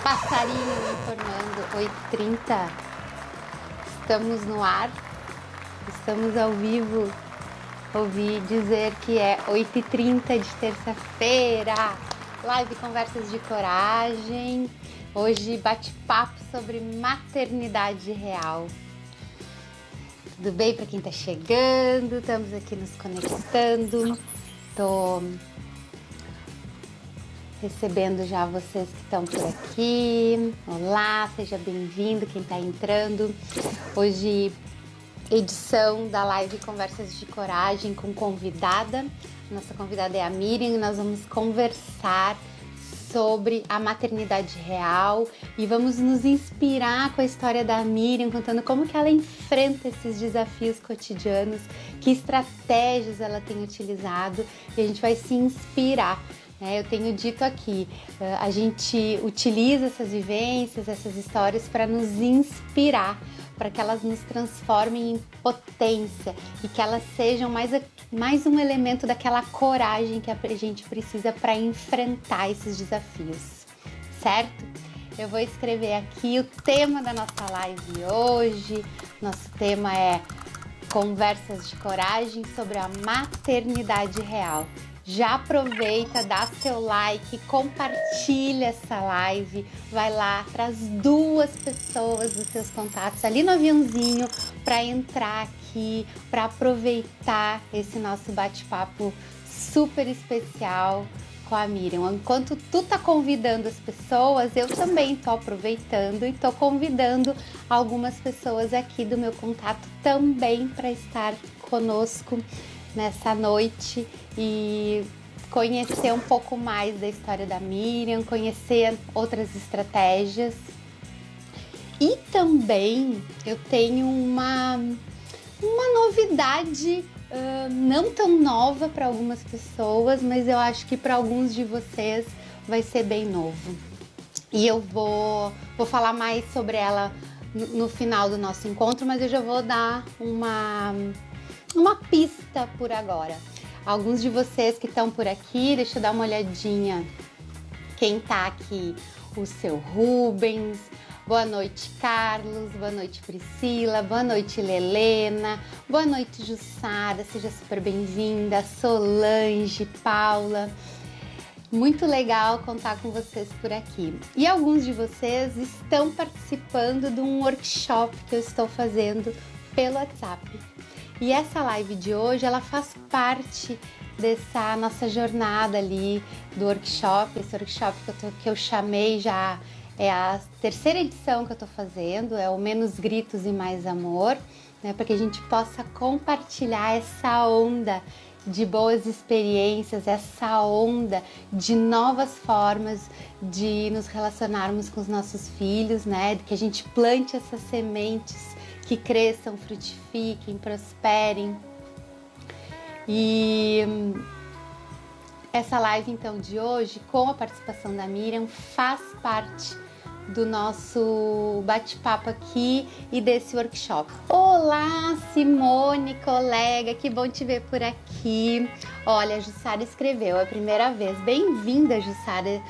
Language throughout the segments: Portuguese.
Passarinho informando, 8h30. Estamos no ar, estamos ao vivo. Ouvi dizer que é 8h30 de terça-feira. Live Conversas de Coragem. Hoje bate-papo sobre maternidade real. Tudo bem para quem está chegando? Estamos aqui nos conectando. Tô recebendo já vocês que estão por aqui. Olá, seja bem-vindo quem está entrando. Hoje, edição da live Conversas de Coragem com convidada. Nossa convidada é a Miriam e nós vamos conversar sobre a maternidade real e vamos nos inspirar com a história da Miriam, contando como que ela enfrenta esses desafios cotidianos, que estratégias ela tem utilizado e a gente vai se inspirar. Eu tenho dito aqui, a gente utiliza essas vivências, essas histórias para nos inspirar, para que elas nos transformem em potência e que elas sejam mais um elemento daquela coragem que a gente precisa para enfrentar esses desafios, certo? Eu vou escrever aqui o tema da nossa live hoje. Nosso tema é Conversas de Coragem sobre a maternidade real. Já aproveita, dá seu like, compartilha essa live, vai lá, traz 2 pessoas dos seus contatos ali no aviãozinho para entrar aqui, para aproveitar esse nosso bate-papo super especial com a Miriam. Enquanto tu tá convidando as pessoas, eu também tô aproveitando e tô convidando algumas pessoas aqui do meu contato também para estar conosco nessa noite e conhecer um pouco mais da história da Miriam, conhecer outras estratégias. E também eu tenho uma novidade, não tão nova para algumas pessoas, mas eu acho que para alguns de vocês vai ser bem novo. E eu vou falar mais sobre ela no final do nosso encontro, mas eu já vou dar uma pista por agora. Alguns de vocês que estão por aqui, deixa eu dar uma olhadinha quem tá aqui. O seu Rubens, boa noite Carlos, boa noite Priscila, boa noite Lelena, boa noite Jussara, seja super bem-vinda, Solange, Paula. Muito legal contar com vocês por aqui. E alguns de vocês estão participando de um workshop que eu estou fazendo pelo WhatsApp. E essa live de hoje, ela faz parte dessa nossa jornada ali do workshop. Esse workshop que eu chamei já é a 3ª edição que eu tô fazendo, é o Menos Gritos e Mais Amor, né? Para que a gente possa compartilhar essa onda de boas experiências, essa onda de novas formas de nos relacionarmos com os nossos filhos, né? Que a gente plante essas sementes que cresçam, frutifiquem, prosperem. E essa live então de hoje, com a participação da Miriam, faz parte do nosso bate-papo aqui e desse workshop. Olá, Simone, colega, que bom te ver por aqui. Olha, a Jussara escreveu, é a primeira vez. Bem-vinda, Jussara.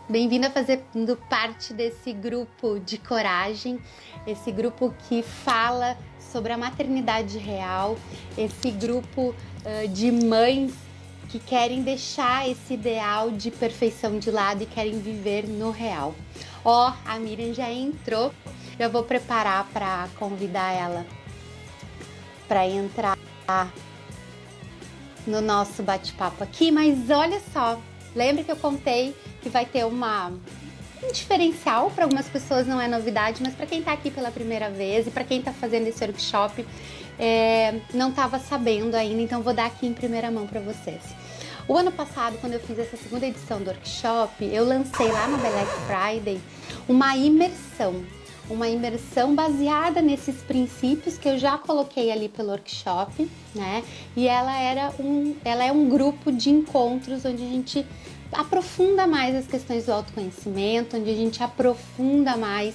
Bem-vinda fazendo parte desse grupo de coragem, esse grupo que fala sobre a maternidade real, esse grupo de mães que querem deixar esse ideal de perfeição de lado e querem viver no real. A Miriam já entrou, já vou preparar para convidar ela para entrar no nosso bate-papo aqui, mas olha só, lembra que eu contei que vai ter um diferencial? Para algumas pessoas não é novidade, mas para quem está aqui pela primeira vez e para quem está fazendo esse workshop não estava sabendo ainda, então vou dar aqui em primeira mão para vocês. O ano passado, quando eu fiz essa 2ª edição do workshop, eu lancei lá no Black Friday uma imersão baseada nesses princípios que eu já coloquei ali pelo workshop, né? E ela é um grupo de encontros onde a gente aprofunda mais as questões do autoconhecimento, onde a gente aprofunda mais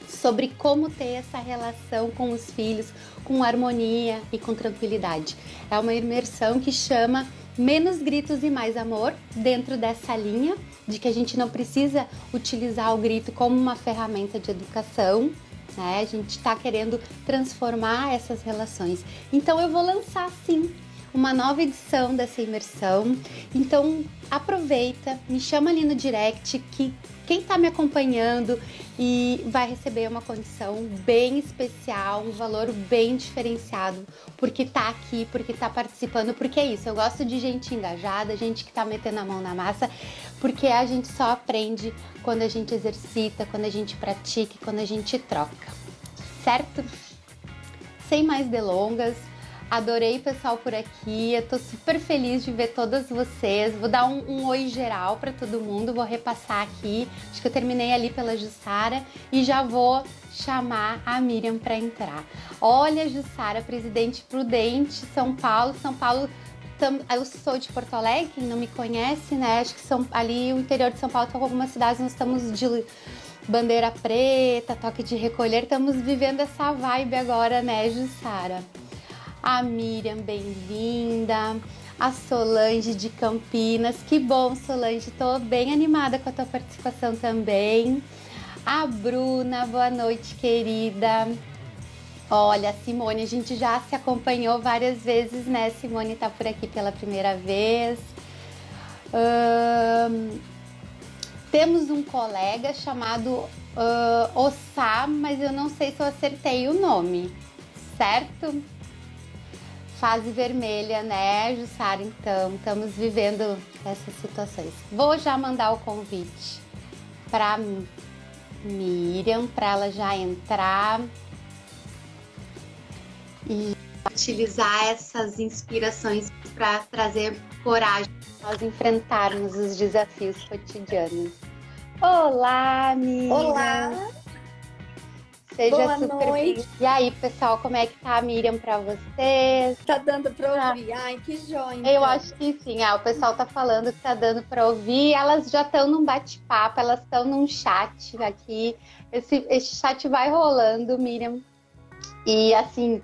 sobre como ter essa relação com os filhos, com harmonia e com tranquilidade. É uma imersão que chama menos gritos e mais amor, dentro dessa linha de que a gente não precisa utilizar o grito como uma ferramenta de educação, né? A gente está querendo transformar essas relações. Então eu vou lançar sim uma nova edição dessa imersão. Então aproveita, me chama ali no direct, que quem está me acompanhando e vai receber uma condição bem especial, um valor bem diferenciado, porque tá aqui, porque tá participando, porque é isso, eu gosto de gente engajada, gente que tá metendo a mão na massa, porque a gente só aprende quando a gente exercita, quando a gente pratica, quando a gente troca, certo? Sem mais delongas, adorei o pessoal por aqui, eu tô super feliz de ver todas vocês. Vou dar um oi geral para todo mundo, vou repassar aqui. Acho que eu terminei ali pela Jussara e já vou chamar a Miriam para entrar. Olha, Jussara, Presidente Prudente, São Paulo. São Paulo, eu sou de Porto Alegre, quem não me conhece, né? Acho que são ali o interior de São Paulo, com algumas cidades nós estamos de bandeira preta, toque de recolher, estamos vivendo essa vibe agora, né, Jussara? A Miriam, bem-vinda. A Solange de Campinas. Que bom, Solange. Estou bem animada com a tua participação também. A Bruna, boa noite, querida. Olha, a Simone, a gente já se acompanhou várias vezes, né? Simone está por aqui pela primeira vez. Temos um colega chamado Ossá, mas eu não sei se eu acertei o nome, certo? Fase vermelha, né, Jussara? Então, estamos vivendo essas situações. Vou já mandar o convite para Miriam, para ela já entrar e utilizar essas inspirações para trazer coragem para nós enfrentarmos os desafios cotidianos. Olá, Miriam! Olá! Seja boa super noite. bem. E aí, pessoal, como é que tá a Miriam para vocês? Tá dando para ouvir? Ai, que joia! Então. Eu acho que sim. O pessoal tá falando que tá dando para ouvir. Elas já estão num bate-papo, elas estão num chat aqui. Esse chat vai rolando, Miriam. E assim,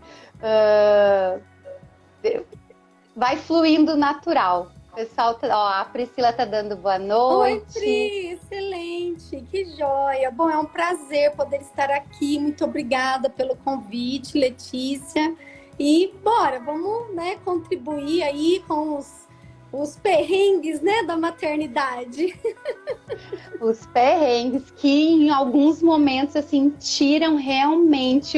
vai fluindo natural. O pessoal, a Priscila tá dando boa noite. Oi, Pri, excelente, que joia. Bom, é um prazer poder estar aqui. Muito obrigada pelo convite, Letícia. E bora, vamos, né, contribuir aí com os perrengues, né, da maternidade. Os perrengues que em alguns momentos assim tiram realmente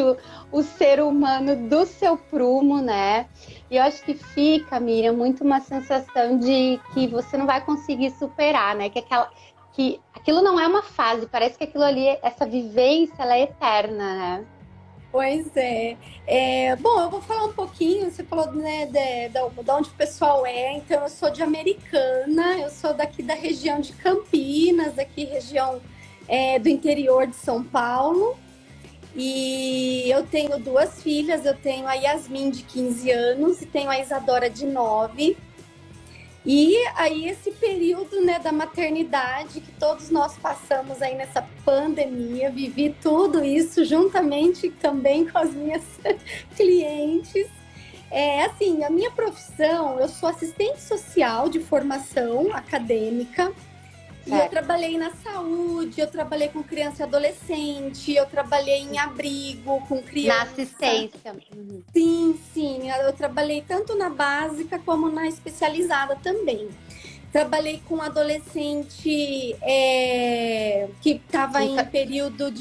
o ser humano do seu prumo, né? E eu acho que fica, Miriam, muito uma sensação de que você não vai conseguir superar, né? Que aquilo não é uma fase, parece que aquilo ali, essa vivência, ela é eterna, né? Pois é. Bom, eu vou falar um pouquinho, você falou, né, de onde o pessoal é, então eu sou de Americana, eu sou daqui da região de Campinas, aqui região do interior de São Paulo, e eu tenho duas filhas, eu tenho a Yasmin de 15 anos e tenho a Isadora de 9. E aí esse período, né, da maternidade que todos nós passamos aí nessa pandemia, vivi tudo isso juntamente também com as minhas clientes. Assim, a minha profissão, eu sou assistente social de formação acadêmica. E eu trabalhei na saúde, eu trabalhei com criança e adolescente, eu trabalhei em abrigo com criança. Na assistência. Sim, eu trabalhei tanto na básica como na especializada também. Trabalhei com adolescente que estava em período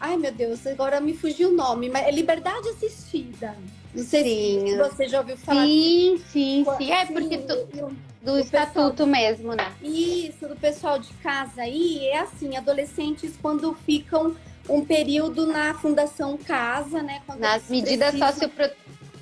ai meu Deus, agora me fugiu o nome, mas é liberdade assistida. Não sei se você já ouviu falar. Sim. É porque do estatuto mesmo, né? Isso, do pessoal de casa aí, é assim, adolescentes quando ficam um período na Fundação Casa, né? Nas medidas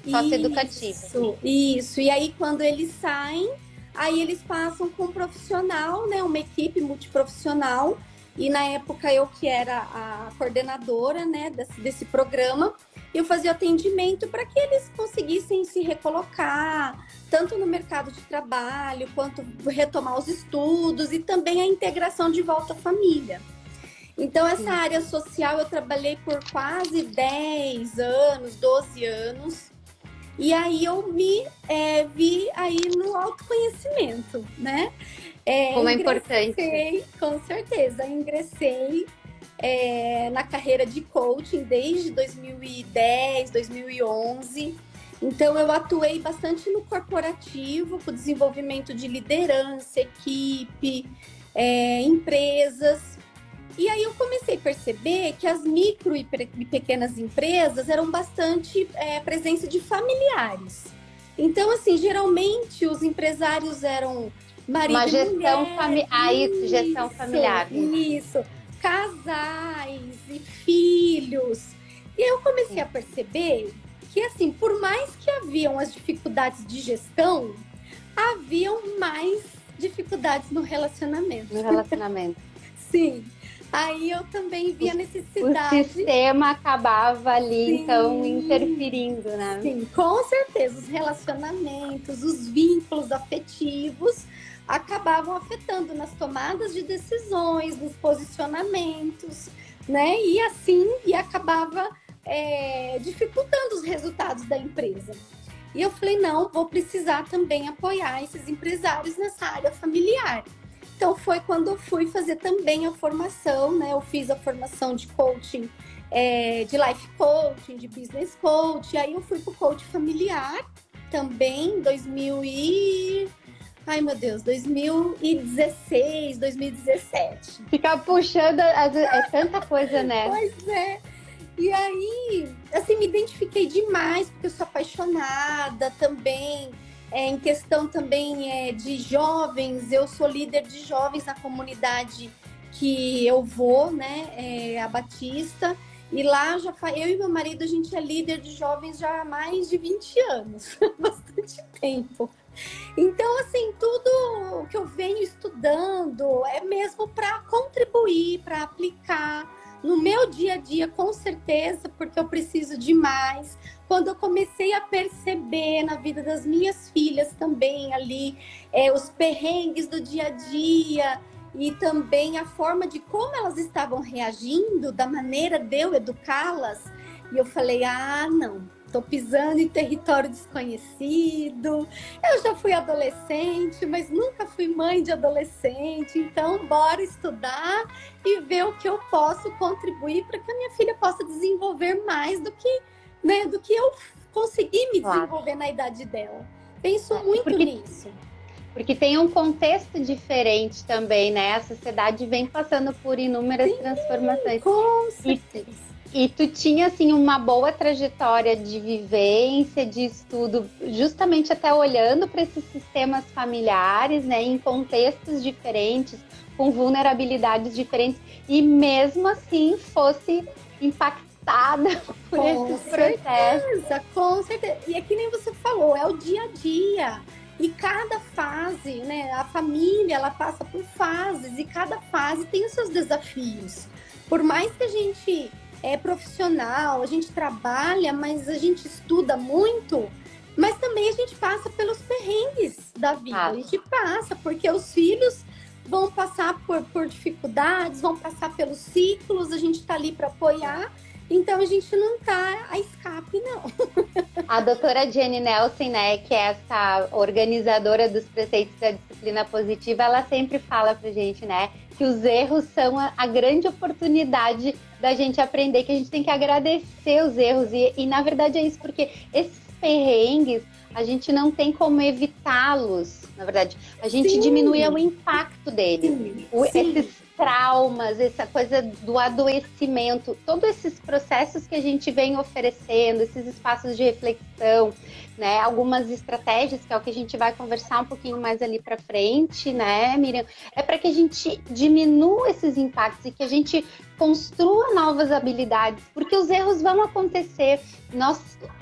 socioeducativas. Isso, e aí quando eles saem, aí eles passam com um profissional, né? Uma equipe multiprofissional, e na época eu que era a coordenadora, né, desse programa, eu fazia atendimento para que eles conseguissem se recolocar, tanto no mercado de trabalho, quanto retomar os estudos e também a integração de volta à família. Então, essa área social eu trabalhei por quase 10 anos, 12 anos. E aí eu me vi aí no autoconhecimento, né? Como é importante. Com certeza, ingressei na carreira de coaching desde 2010, 2011. Então, eu atuei bastante no corporativo, com o desenvolvimento de liderança, equipe, empresas. E aí eu comecei a perceber que as micro e pequenas empresas eram bastante presença de familiares. Então, assim, geralmente os empresários eram marido Uma e gestão mulher. familiar. Isso, gestão familiar. Isso. Casais e filhos. E eu comecei a perceber que, assim, por mais que haviam as dificuldades de gestão, haviam mais dificuldades no relacionamento. No relacionamento. Sim. Aí eu também vi a necessidade. O sistema acabava ali, sim, então, interferindo, né? Sim, com certeza. Os relacionamentos, os vínculos afetivos acabavam afetando nas tomadas de decisões, nos posicionamentos, né? E assim, acabava dificultando os resultados da empresa. E eu falei, não, vou precisar também apoiar esses empresários nessa área familiar. Então, foi quando eu fui fazer também a formação, né? Eu fiz a formação de coaching, de life coaching, de business coaching. Aí eu fui para o coaching familiar também, 2016, 2017. Ficar puxando, é tanta coisa, né? Pois é. E aí, assim, me identifiquei demais, porque eu sou apaixonada também. Em questão também de jovens, eu sou líder de jovens na comunidade que eu vou, né, a Batista, e lá eu e meu marido, a gente é líder de jovens já há mais de 20 anos, bastante tempo. Então, assim, tudo que eu venho estudando é mesmo para contribuir, para aplicar no meu dia a dia, com certeza, porque eu preciso de mais. Quando eu comecei a perceber na vida das minhas filhas também ali, os perrengues do dia a dia e também a forma de como elas estavam reagindo, da maneira de eu educá-las, e eu falei, não, tô pisando em território desconhecido. Eu já fui adolescente, mas nunca fui mãe de adolescente, então bora estudar e ver o que eu posso contribuir para que a minha filha possa desenvolver mais do que eu consegui me desenvolver na idade dela. Penso muito nisso. Porque tem um contexto diferente também, né? A sociedade vem passando por inúmeras transformações. Com certeza. E tu tinha, assim, uma boa trajetória de vivência, de estudo, justamente até olhando para esses sistemas familiares, né? Em contextos diferentes, com vulnerabilidades diferentes. E mesmo assim fosse impactada por esses processos. Com certeza. E é que nem você falou, é o dia a dia. E cada fase, né? A família, ela passa por fases. E cada fase tem os seus desafios. Por mais que a gente é profissional, a gente trabalha, mas a gente estuda muito, mas também a gente passa pelos perrengues da vida. A gente passa, porque os filhos vão passar por dificuldades, vão passar pelos ciclos, a gente está ali para apoiar, então a gente não está a escape, não. A doutora Jenny Nelson, né, que é essa organizadora dos preceitos da disciplina positiva, ela sempre fala pra gente, né, que os erros são a grande oportunidade da gente aprender, que a gente tem que agradecer os erros. E na verdade é isso, porque esses perrengues, a gente não tem como evitá-los, na verdade. A gente diminui o impacto deles. Esses traumas, essa coisa do adoecimento, todos esses processos que a gente vem oferecendo, esses espaços de reflexão, né, algumas estratégias, que é o que a gente vai conversar um pouquinho mais ali para frente, né, Miriam, é para que a gente diminua esses impactos e que a gente construa novas habilidades, porque os erros vão acontecer.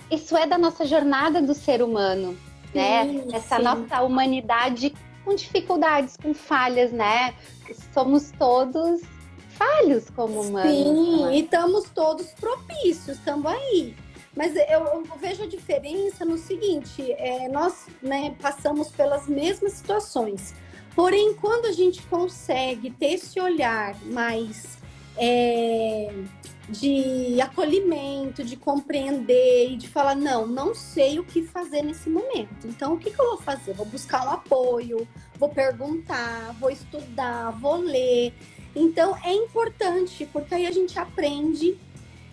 Isso é da nossa jornada do ser humano, né? Essa nossa humanidade com dificuldades, com falhas, né? Somos todos falhos como humanos. Sim, e estamos todos propícios, estamos aí. Mas eu vejo a diferença no seguinte, nós, né, passamos pelas mesmas situações. Porém, quando a gente consegue ter esse olhar mais de acolhimento, de compreender e de falar, não sei o que fazer nesse momento. Então, o que eu vou fazer? Vou buscar um apoio, vou perguntar, vou estudar, vou ler. Então, é importante, porque aí a gente aprende.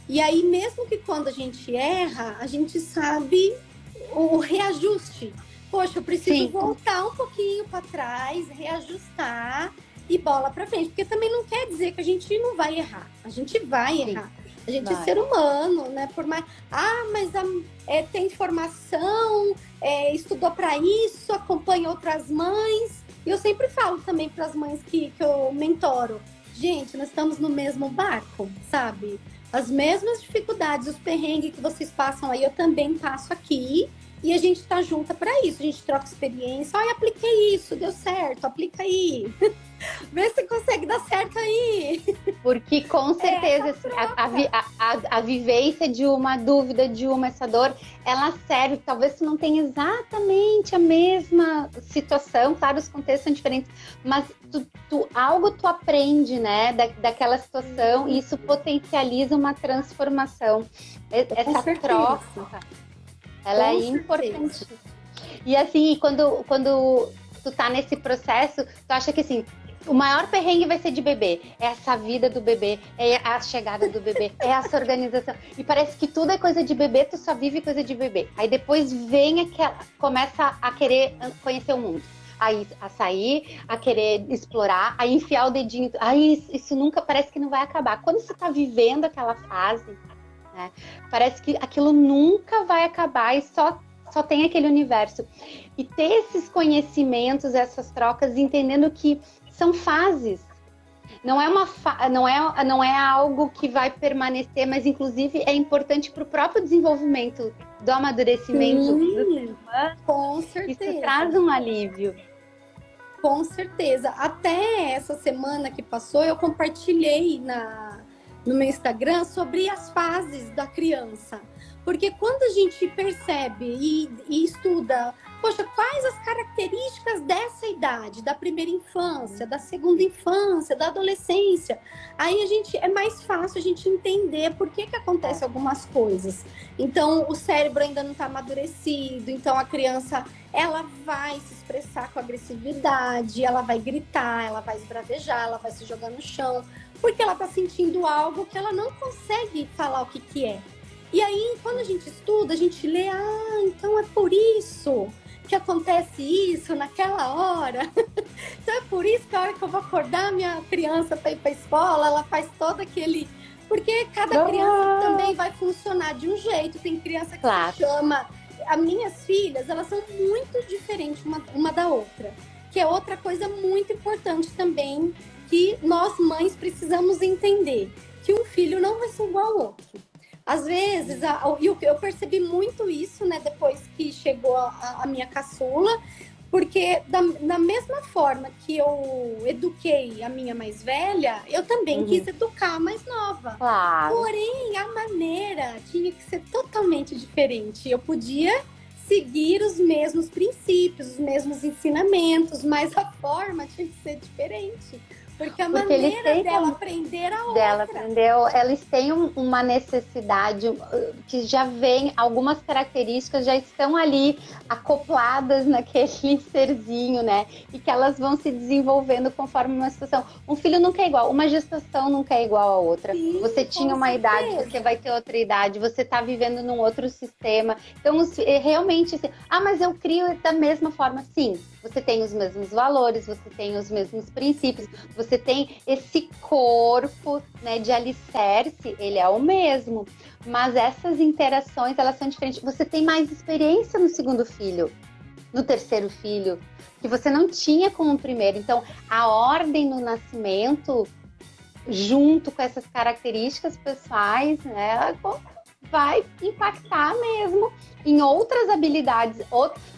E aí, mesmo que quando a gente erra, a gente sabe o reajuste. Poxa, eu preciso voltar um pouquinho para trás, reajustar e bola para frente. Porque também não quer dizer que a gente não vai errar. A gente vai errar. A gente é ser humano, né? Por mais... mas tem formação, estudou para isso, acompanha outras mães. E eu sempre falo também para as mães que eu mentoro. Gente, nós estamos no mesmo barco, sabe? As mesmas dificuldades, os perrengues que vocês passam aí, eu também passo aqui. E a gente tá junta para isso, a gente troca experiência. Olha, apliquei isso, deu certo, aplica aí. Vê se consegue dar certo aí. Porque com certeza a vivência de uma dúvida, de essa dor, ela serve. Talvez tu não tenha exatamente a mesma situação, claro, os contextos são diferentes, mas algo tu aprende, né, daquela situação, e isso potencializa uma transformação. Essa troca, ela é importante. E assim, quando tu tá nesse processo, tu acha que assim, o maior perrengue vai ser de bebê. É essa vida do bebê, é a chegada do bebê, é essa organização. E parece que tudo é coisa de bebê, tu só vive coisa de bebê. Aí depois começa a querer conhecer o mundo. Aí a sair, a querer explorar, a enfiar o dedinho. Aí isso nunca, parece que não vai acabar. Quando você tá vivendo aquela fase, né, parece que aquilo nunca vai acabar e só tem aquele universo. E ter esses conhecimentos, essas trocas, entendendo que são fases. Não é algo que vai permanecer, mas inclusive é importante para o próprio desenvolvimento do amadurecimento do ser humano. Com certeza. Isso traz um alívio. Com certeza. Até essa semana que passou, eu compartilhei no meu Instagram sobre as fases da criança. Porque quando a gente percebe e estuda, poxa, quais as características dessa idade, da primeira infância, da segunda infância, da adolescência, aí é mais fácil a gente entender por que acontecem algumas coisas. Então, o cérebro ainda não está amadurecido, então a criança, ela vai se expressar com agressividade, ela vai gritar, ela vai esbravejar, ela vai se jogar no chão, porque ela está sentindo algo que ela não consegue falar o que é. E aí, quando a gente estuda, a gente lê, então é por isso que acontece isso naquela hora. Então é por isso que a hora que eu vou acordar minha criança para ir para a escola, ela faz todo aquele... Porque cada criança também vai funcionar de um jeito. Tem criança que se chama... As minhas filhas, elas são muito diferentes uma da outra. Que é outra coisa muito importante também, que nós mães precisamos entender. Que um filho não vai ser igual ao outro. Às vezes, eu percebi muito isso, né, depois que chegou a minha caçula, porque da mesma forma que eu eduquei a minha mais velha, eu também quis educar a mais nova. Claro. Porém, a maneira tinha que ser totalmente diferente. Eu podia seguir os mesmos princípios, os mesmos ensinamentos, mas a forma tinha que ser diferente. Porque a maneira dela aprender a outra. Eles têm uma necessidade que já vem, algumas características já estão ali acopladas naquele serzinho, né? E que elas vão se desenvolvendo conforme uma situação. Um filho nunca é igual, uma gestação nunca é igual a outra. Sim, você tinha uma idade, você vai ter outra idade, você está vivendo num outro sistema. Então, realmente, assim, mas eu crio da mesma forma. Sim, você tem os mesmos valores, você tem os mesmos princípios, você tem esse corpo, né, de alicerce, ele é o mesmo, mas essas interações, elas são diferentes. Você tem mais experiência no segundo filho, no terceiro filho, que você não tinha com o primeiro. Então, a ordem no nascimento, junto com essas características pessoais, né, vai impactar mesmo em outras habilidades.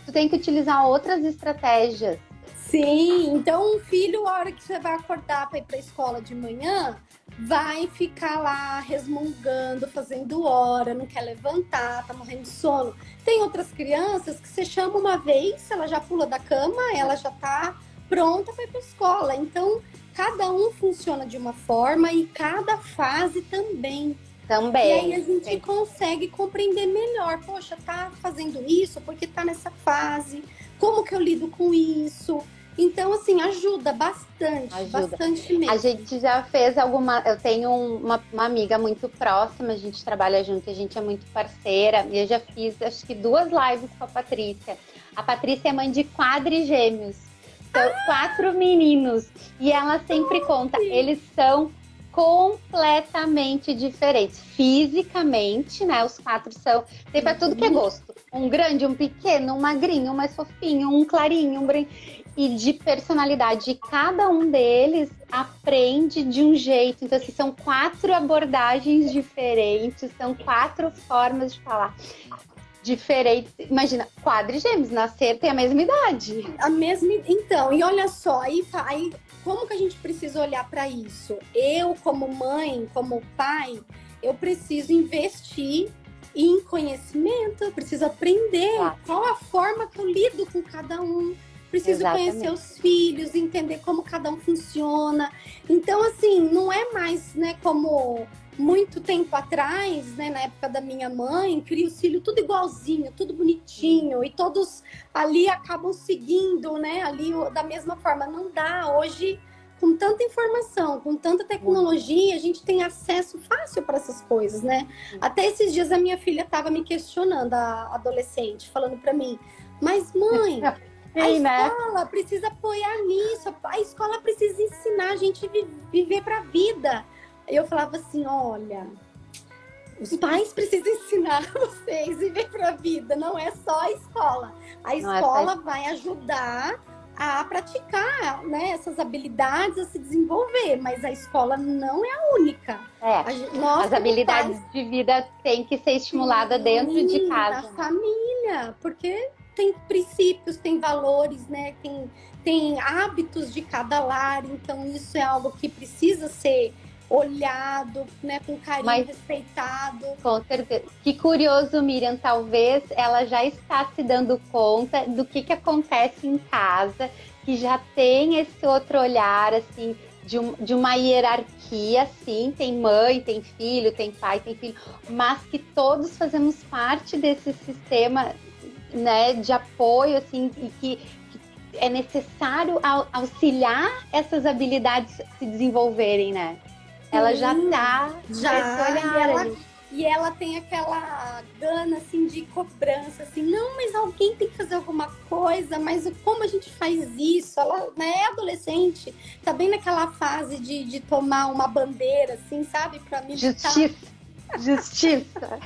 Tu tem que utilizar outras estratégias. Sim, então um filho, a hora que você vai acordar para ir para a escola de manhã, vai ficar lá resmungando, fazendo hora, não quer levantar, tá morrendo de sono. Tem outras crianças que você chama uma vez, ela já pula da cama, ela já tá pronta para ir para a escola. Então, cada um funciona de uma forma e cada fase também. Também. E aí a gente consegue compreender melhor. Poxa, tá fazendo isso porque tá nessa fase. Como que eu lido com isso? Então, assim, ajuda bastante. Bastante mesmo. A gente já fez eu tenho uma amiga muito próxima, a gente trabalha junto, a gente é muito parceira, e eu já fiz, acho que 2 lives com a Patrícia. A Patrícia é mãe de quadrigêmeos, são 4 meninos, e ela sempre conta, eles são completamente diferentes, fisicamente, né, os 4 tem pra tudo que é gosto, um grande, um pequeno, um magrinho, um mais fofinho, um clarinho, um branco, e de personalidade. Cada um deles aprende de um jeito. Então, assim, são 4 abordagens diferentes, são 4 formas de falar diferentes. Imagina, quadrigêmeos, nascer tem a mesma idade. Então, e olha só, aí como que a gente precisa olhar para isso? Eu, como mãe, como pai, eu preciso investir em conhecimento, eu preciso aprender qual a forma que eu lido com cada um. Preciso conhecer os filhos, entender como cada um funciona. Então, assim, não é mais, né, como muito tempo atrás, né, na época da minha mãe, cria os filhos tudo igualzinho, tudo bonitinho, e todos ali acabam seguindo, né, ali da mesma forma. Não dá. Hoje, com tanta informação, com tanta tecnologia, a gente tem acesso fácil para essas coisas, né? Até esses dias a minha filha estava me questionando, a adolescente, falando para mim, mas mãe... A escola precisa apoiar nisso, a escola precisa ensinar a gente a viver para a vida. Eu falava assim, olha, os pais precisam ensinar vocês a viver para a vida, não é só a escola. A escola vai ajudar a praticar, né, essas habilidades, a se desenvolver, mas a escola não é a única. As habilidades de vida têm que ser estimuladas dentro de casa. Na família, porque... tem princípios, tem valores, né? Tem hábitos de cada lar, então isso é algo que precisa ser olhado, né? Com carinho, respeitado. Com certeza. Que curioso, Miriam, talvez ela já está se dando conta do que acontece em casa, que já tem esse outro olhar, assim, de uma hierarquia, assim, tem mãe, tem filho, tem pai, tem filho, mas que todos fazemos parte desse sistema, né, de apoio, assim, e que é necessário auxiliar essas habilidades se desenvolverem, né? Ela já tá nesse olhar. E ela tem aquela gana, assim, de cobrança, assim, não, mas alguém tem que fazer alguma coisa, mas como a gente faz isso? Ela, né, é adolescente, tá bem naquela fase de tomar uma bandeira, assim, sabe, pra militar. Justiça.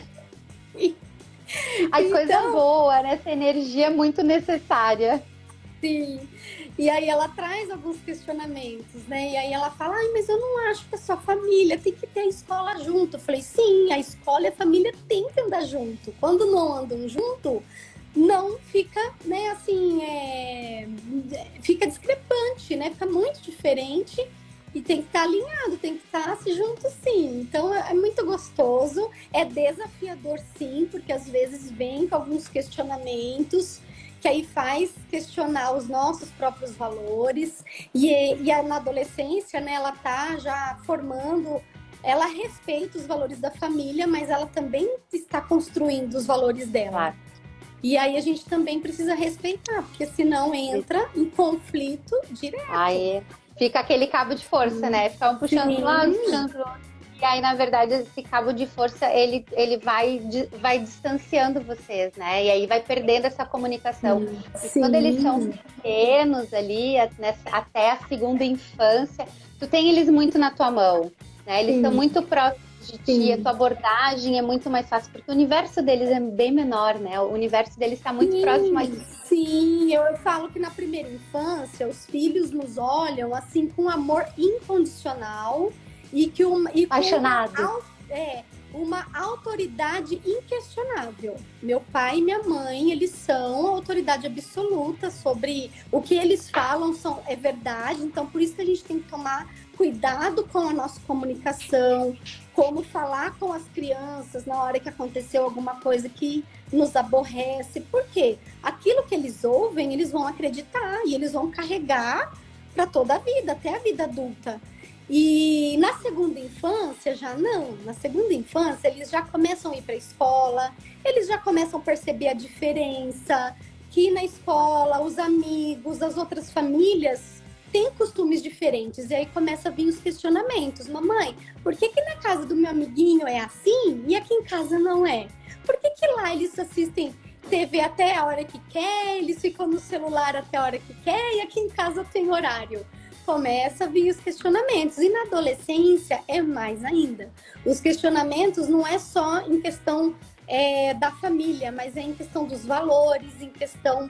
Ai, coisa boa, né? Essa energia é muito necessária. Sim. E aí ela traz alguns questionamentos, né? E aí ela fala, mas eu não acho que a sua família tem que ter a escola junto. Eu falei, sim, a escola e a família tem que andar junto. Quando não andam junto, não fica, né, assim, fica discrepante, né? Fica muito diferente. E tem que estar alinhado, tem que estar junto, sim. Então, é muito gostoso. É desafiador, sim, porque às vezes vem com alguns questionamentos que aí faz questionar os nossos próprios valores. E na adolescência, né, ela tá já formando... Ela respeita os valores da família, mas ela também está construindo os valores dela. Claro. E aí a gente também precisa respeitar, porque senão entra em conflito direto. Aí fica aquele cabo de força, né? Fica um puxando pro lado, puxando pro outro. E aí, na verdade, esse cabo de força, ele vai distanciando vocês, né? E aí vai perdendo essa comunicação. E quando eles são pequenos ali, até a segunda infância, tu tem eles muito na tua mão, né? Eles estão muito próximos de ti, a tua abordagem é muito mais fácil, porque o universo deles é bem menor, né? O universo deles está muito próximo a ti. Sim, eu falo que na primeira infância, os filhos nos olham, assim, com amor incondicional. Apaixonado. uma autoridade inquestionável. Meu pai e minha mãe, eles são autoridade absoluta sobre o que eles falam, é verdade. Então, por isso que a gente tem que tomar cuidado com a nossa comunicação, como falar com as crianças na hora que aconteceu alguma coisa que nos aborrece. Por quê? Aquilo que eles ouvem, eles vão acreditar e eles vão carregar para toda a vida, até a vida adulta. E na segunda infância, já não. Na segunda infância, eles já começam a ir para a escola, eles já começam a perceber a diferença, que na escola, os amigos, as outras famílias têm costumes diferentes. E aí começa a vir os questionamentos. Mamãe, por que na casa do meu amiguinho é assim e aqui em casa não é? Por que lá eles assistem TV até a hora que quer, eles ficam no celular até a hora que quer e aqui em casa tem horário? Começa a vir os questionamentos. E na adolescência é mais ainda. Os questionamentos não é só em questão da família, mas é em questão dos valores, em questão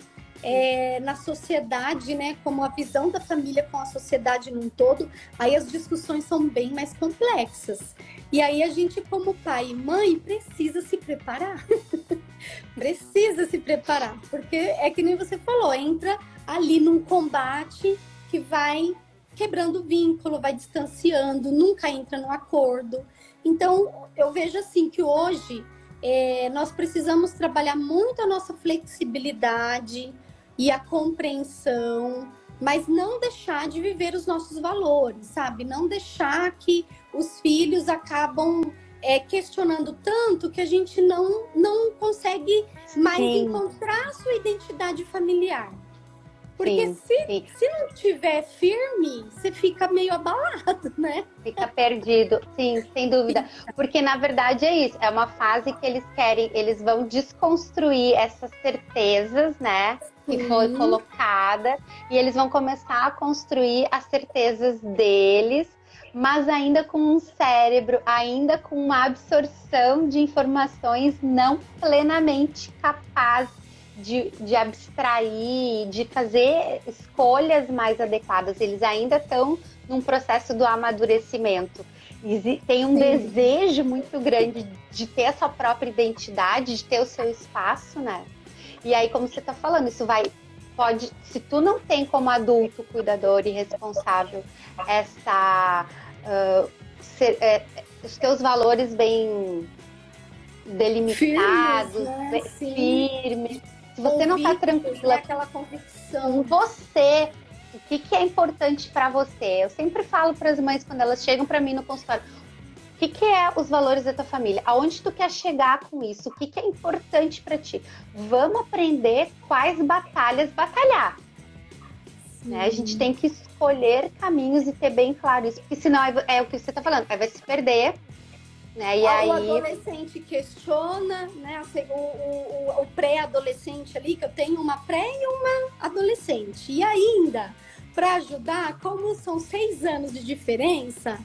na sociedade, né? Como a visão da família com a sociedade num todo. Aí as discussões são bem mais complexas. E aí a gente, como pai e mãe, precisa se preparar. Precisa se preparar. Porque é que nem você falou, entra ali num combate que vai quebrando vínculo, vai distanciando, nunca entra no acordo. Então, eu vejo assim que hoje nós precisamos trabalhar muito a nossa flexibilidade e a compreensão, mas não deixar de viver os nossos valores, sabe? Não deixar que os filhos acabam questionando tanto que a gente não consegue mais encontrar a sua identidade familiar. Porque se não tiver firme, você fica meio abalado, né? Fica perdido, sim, sem dúvida. Porque, na verdade, é isso. É uma fase que eles vão desconstruir essas certezas, né? Que foi colocada. E eles vão começar a construir as certezas deles, mas ainda com um cérebro, ainda com uma absorção de informações não plenamente capaz de abstrair, de fazer escolhas mais adequadas. Eles ainda estão num processo do amadurecimento. Tem um desejo muito grande de ter a sua própria identidade, de ter o seu espaço, né? E aí, como você está falando, se tu não tem como adulto, cuidador e responsável os teus valores bem delimitados, firmes, se você não está tranquila, aquela convicção, você, o que é importante para você? Eu sempre falo para as mães quando elas chegam para mim no consultório, o que é os valores da tua família? Aonde tu quer chegar com isso? O que é importante para ti? Vamos aprender quais batalhas batalhar. Né? A gente tem que escolher caminhos e ter bem claro isso, porque senão é o que você está falando, aí vai se perder. Né? E o adolescente questiona, né? O pré-adolescente ali, que eu tenho uma pré e uma adolescente. E ainda, para ajudar, como são 6 anos de diferença,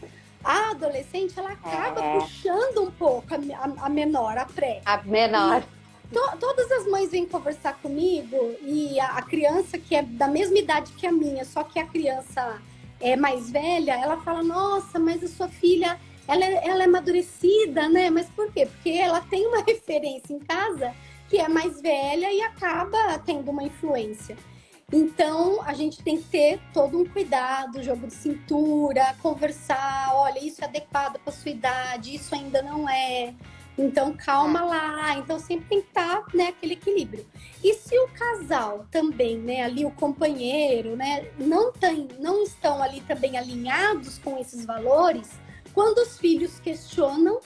a adolescente ela acaba puxando um pouco a menor, a pré. A menor. Todas as mães vêm conversar comigo e a criança que é da mesma idade que a minha, só que a criança é mais velha, ela fala, nossa, mas a sua filha... Ela é amadurecida, né? Mas por quê? Porque ela tem uma referência em casa que é mais velha e acaba tendo uma influência. Então, a gente tem que ter todo um cuidado, jogo de cintura, conversar, olha, isso é adequado para sua idade, isso ainda não é. Então, calma lá. Então, sempre tem que estar, né, aquele equilíbrio. E se o casal também, né, ali o companheiro, né, não estão ali também alinhados com esses valores, quando os filhos questionam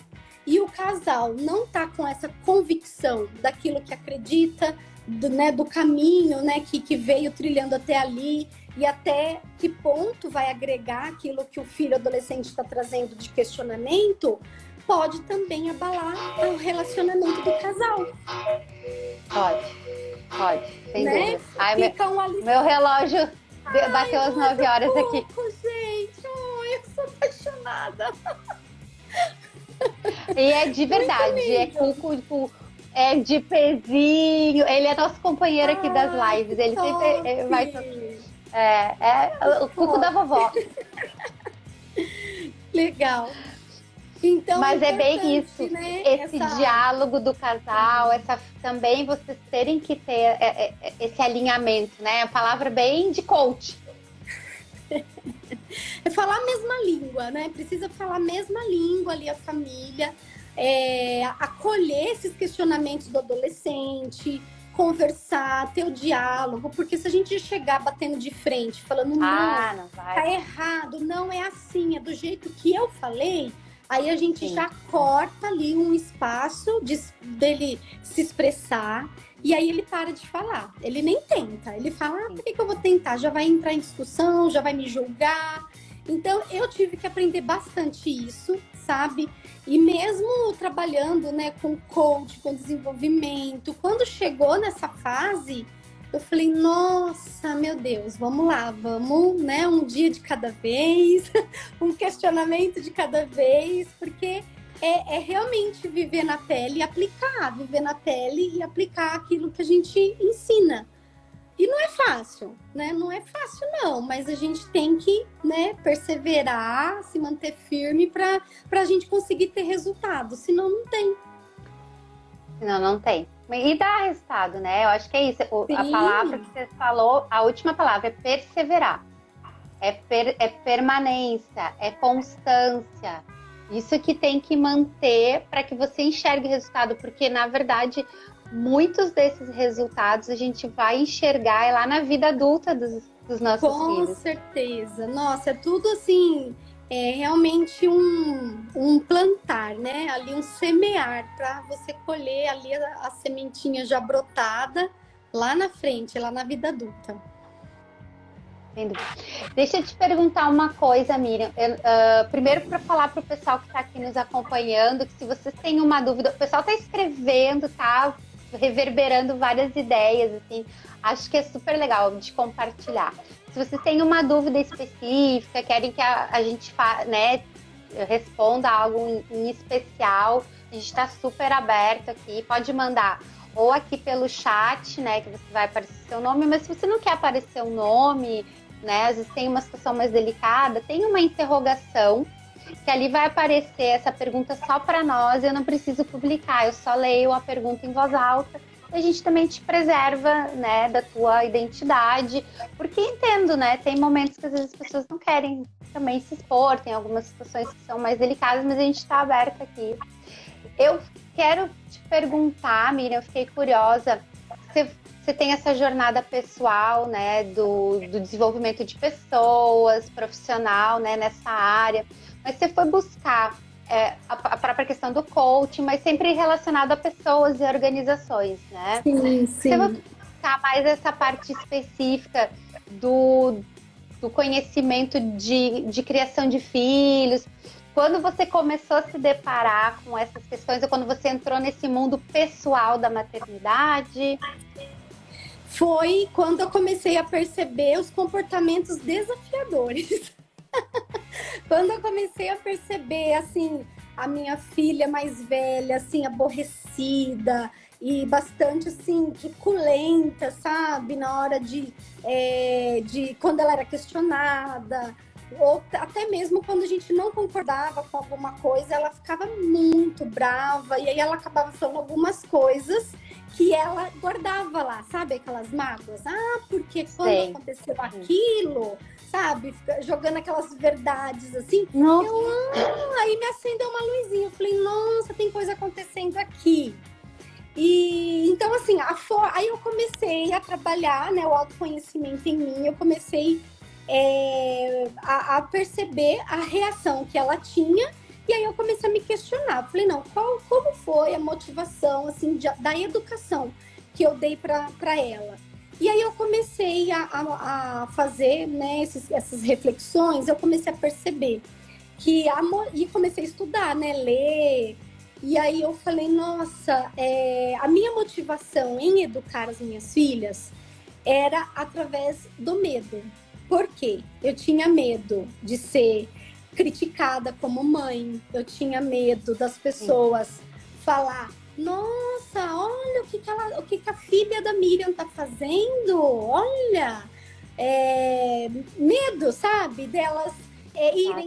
e o casal não está com essa convicção daquilo que acredita, do caminho, né, que veio trilhando até ali e até que ponto vai agregar aquilo que o filho adolescente está trazendo de questionamento, pode também abalar o relacionamento do casal. Pode, sem dúvida. Meu relógio bateu às 9 horas aqui. Gente, eu sou apaixonada. E é de verdade, é de pezinho. Ele é nosso companheiro aqui das lives. Ele sempre vai. É o cuco da vovó. Legal. Então, mas é bem importante, isso, né? esse diálogo do casal, também vocês terem que ter esse alinhamento, né? A palavra bem de coach. É falar a mesma língua, né? Precisa falar a mesma língua ali, a família, acolher esses questionamentos do adolescente, conversar, ter o diálogo, porque se a gente chegar batendo de frente, falando não vai. Tá errado, não é assim, é do jeito que eu falei, aí a gente já corta ali um espaço dele se expressar. E aí ele para de falar, ele nem tenta, ele fala, por que eu vou tentar? Já vai entrar em discussão, já vai me julgar. Então eu tive que aprender bastante isso, sabe? E mesmo trabalhando, né, com coach, com desenvolvimento, quando chegou nessa fase, eu falei, nossa, meu Deus, vamos lá, vamos, né, um dia de cada vez, um questionamento de cada vez, porque é realmente viver na pele e viver na pele e aplicar aquilo que a gente ensina. E não é fácil, né? Não é fácil, não, mas a gente tem que, né, perseverar, se manter firme para a gente conseguir ter resultado, senão não tem. Senão não tem. E dá resultado, né? Eu acho que é isso. A palavra que você falou, a última palavra é perseverar. É permanência, é constância. Isso que tem que manter para que você enxergue resultado, porque na verdade muitos desses resultados a gente vai enxergar lá na vida adulta dos nossos filhos. Com certeza. Nossa, é tudo assim, é realmente um plantar, né? Ali um semear para você colher ali a sementinha já brotada lá na frente, lá na vida adulta. Deixa eu te perguntar uma coisa, Miriam. Primeiro, para falar para o pessoal que está aqui nos acompanhando, que se vocês têm uma dúvida, o pessoal está escrevendo, tá reverberando várias ideias, assim, acho que é super legal de compartilhar. Se vocês têm uma dúvida específica, querem que a gente né, responda algo em especial, a gente está super aberto aqui, pode mandar ou aqui pelo chat, né, que você vai aparecer seu nome, mas se você não quer aparecer o nome, né, às vezes tem uma situação mais delicada, tem uma interrogação, que ali vai aparecer essa pergunta só para nós, eu não preciso publicar, eu só leio a pergunta em voz alta, e a gente também te preserva, né, da tua identidade, porque entendo, né, tem momentos que às vezes as pessoas não querem também se expor, tem algumas situações que são mais delicadas, mas a gente está aberta aqui. Eu quero te perguntar, Miriam, eu fiquei curiosa, você tem essa jornada pessoal, né, do desenvolvimento de pessoas, profissional, né, nessa área, mas você foi buscar a própria questão do coaching, mas sempre relacionado a pessoas e organizações, né? Sim. Você vai buscar mais essa parte específica do conhecimento de criação de filhos. Quando você começou a se deparar com essas questões, ou quando você entrou nesse mundo pessoal da maternidade? Foi quando eu comecei a perceber os comportamentos desafiadores. Quando eu comecei a perceber, assim, a minha filha mais velha, assim, aborrecida e bastante, assim, truculenta, sabe? Na hora de quando ela era questionada, ou até mesmo quando a gente não concordava com alguma coisa, ela ficava muito brava e aí ela acabava falando algumas coisas que ela guardava lá, sabe? Aquelas mágoas. Ah, porque quando aconteceu aquilo, sabe? Fica jogando aquelas verdades assim. Aí me acendeu uma luzinha. Eu falei, nossa, tem coisa acontecendo aqui. E então, assim, aí eu comecei a trabalhar, né, o autoconhecimento em mim. Eu comecei a perceber a reação que ela tinha. E aí eu comecei a me questionar. Eu falei, não, como foi a motivação, assim, da educação que eu dei para ela? E aí eu comecei a fazer, né, essas reflexões, eu comecei a perceber e comecei a estudar, né, ler. E aí eu falei, nossa, a minha motivação em educar as minhas filhas era através do medo. Por quê? Eu tinha medo de ser criticada como mãe, eu tinha medo das pessoas falar, nossa, olha o que a filha da Miriam tá fazendo, olha, medo, sabe, delas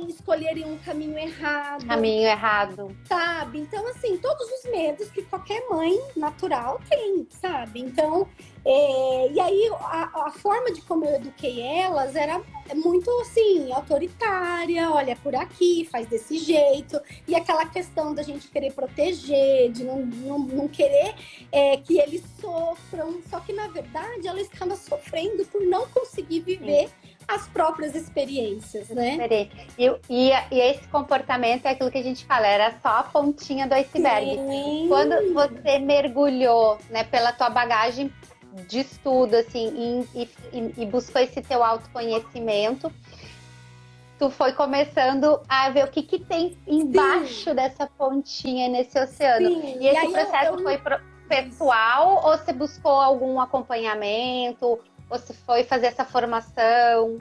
escolherem um caminho errado. Caminho errado. Sabe? Então, assim, todos os medos que qualquer mãe natural tem, sabe? Então, e aí a forma de como eu eduquei elas era muito, assim, autoritária, olha, por aqui, faz desse jeito. E aquela questão da gente querer proteger, de não querer que eles sofram. Só que, na verdade, ela estava sofrendo por não conseguir viver as próprias experiências, né? E esse comportamento é aquilo que a gente fala, era só a pontinha do iceberg. Sim. Quando você mergulhou, né, pela tua bagagem de estudo, assim, e buscou esse teu autoconhecimento, tu foi começando a ver o que tem embaixo dessa pontinha nesse oceano. Sim. E esse processo foi pessoal ou você buscou algum acompanhamento? Ou você foi fazer essa formação?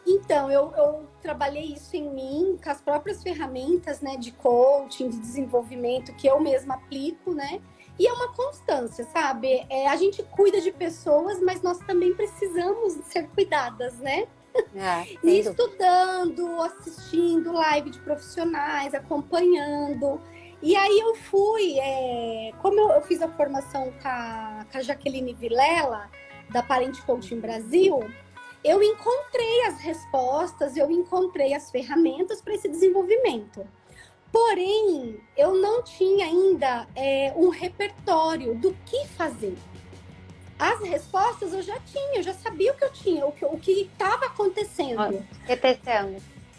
Então, eu trabalhei isso em mim, com as próprias ferramentas, né, de coaching, de desenvolvimento, que eu mesma aplico, né? E é uma constância, sabe? A gente cuida de pessoas, mas nós também precisamos ser cuidadas, né? E estudando, assistindo live de profissionais, acompanhando. E aí eu fui, como eu fiz a formação com a Jaqueline Vilela, da Parent Coaching Brasil, eu encontrei as respostas, eu encontrei as ferramentas para esse desenvolvimento. Porém, eu não tinha ainda um repertório do que fazer. As respostas eu já tinha, eu já sabia o que eu tinha, o que estava acontecendo.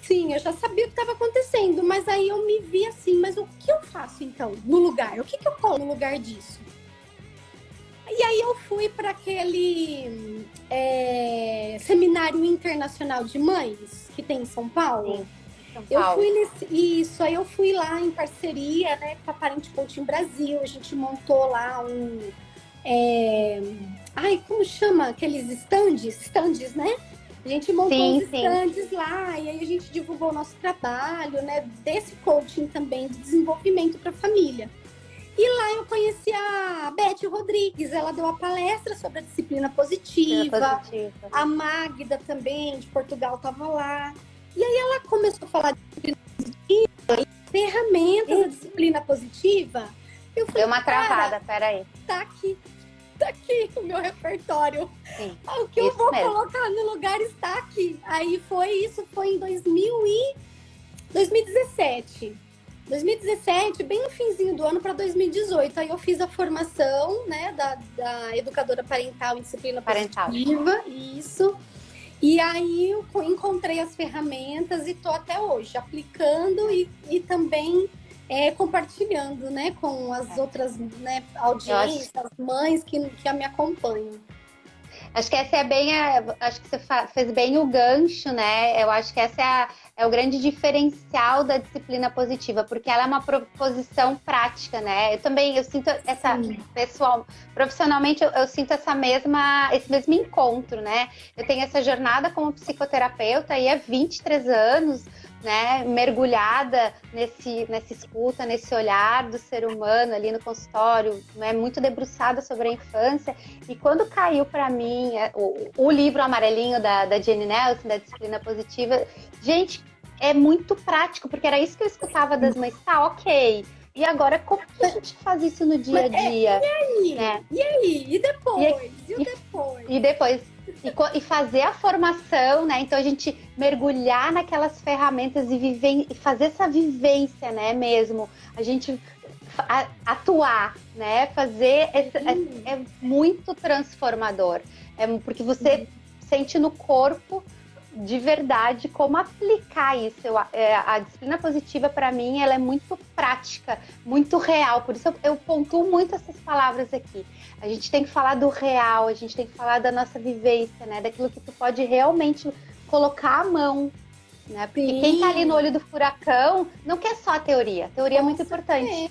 Sim, eu já sabia o que estava acontecendo, mas aí eu me vi assim, mas o que eu faço então no lugar? O que eu coloco no lugar disso? E aí eu fui para aquele seminário internacional de mães que tem em São Paulo. Sim, São Paulo. Aí eu fui lá em parceria, né, com a Parent Coaching Brasil. A gente montou lá como chama? Aqueles stands, né? A gente montou os stands lá e aí a gente divulgou o nosso trabalho, né, desse coaching também de desenvolvimento para a família. E lá eu conheci a Beth Rodrigues, ela deu a palestra sobre a disciplina positiva. A Magda também, de Portugal, estava lá. E aí ela começou a falar de disciplina positiva, ferramentas da disciplina positiva. Eu falei, deu uma travada, peraí. Tá aqui o meu repertório. Sim, o que eu vou colocar no lugar está aqui. Aí foi em 2017. 2017, bem no finzinho do ano para 2018. Aí eu fiz a formação, né, da educadora parental em disciplina positiva. Isso. E aí eu encontrei as ferramentas e tô até hoje aplicando e também compartilhando, né, com as outras, né, audiências, as mães que me acompanham. Acho que essa acho que você fez bem o gancho, né? Eu acho que essa é o grande diferencial da disciplina positiva, porque ela é uma proposição prática, né? Eu sinto essa profissionalmente eu sinto esse mesmo encontro, né? Eu tenho essa jornada como psicoterapeuta e há 23 anos, né, mergulhada nessa escuta, nesse olhar do ser humano ali no consultório, né, muito debruçada sobre a infância. E quando caiu para mim o livro amarelinho da Jenny Nelson, da disciplina positiva, gente, é muito prático, porque era isso que eu escutava das mães. Tá, ok. E agora, como que a gente faz isso no dia a dia? E aí? Né? E aí? E depois? E depois? E fazer a formação, né? Então a gente mergulhar naquelas ferramentas e fazer essa vivência, né? Mesmo a gente atuar, né? Fazer é muito transformador, porque você sente no corpo de verdade como aplicar isso. A disciplina positiva, para mim, ela é muito prática, muito real. Por isso eu pontuo muito essas palavras aqui. A gente tem que falar do real, a gente tem que falar da nossa vivência, né? Daquilo que tu pode realmente colocar a mão, né? Porque quem tá ali no olho do furacão não quer só a teoria. A teoria é muito importante.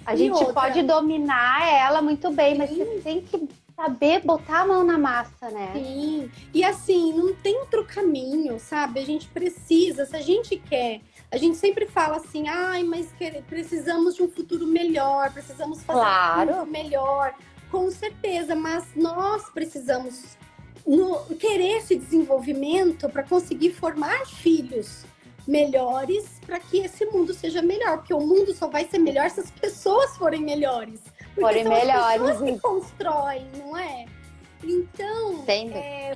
A gente pode dominar ela muito bem, mas você tem que saber botar a mão na massa, né? Sim, e assim, não tem outro caminho, sabe? A gente precisa, se a gente quer, a gente sempre fala assim, mas precisamos de um futuro melhor, precisamos fazer um futuro melhor, com certeza, mas nós precisamos querer esse desenvolvimento para conseguir formar filhos melhores para que esse mundo seja melhor, porque o mundo só vai ser melhor se as pessoas forem melhores. Porque são as pessoas que constroem, não é? Então,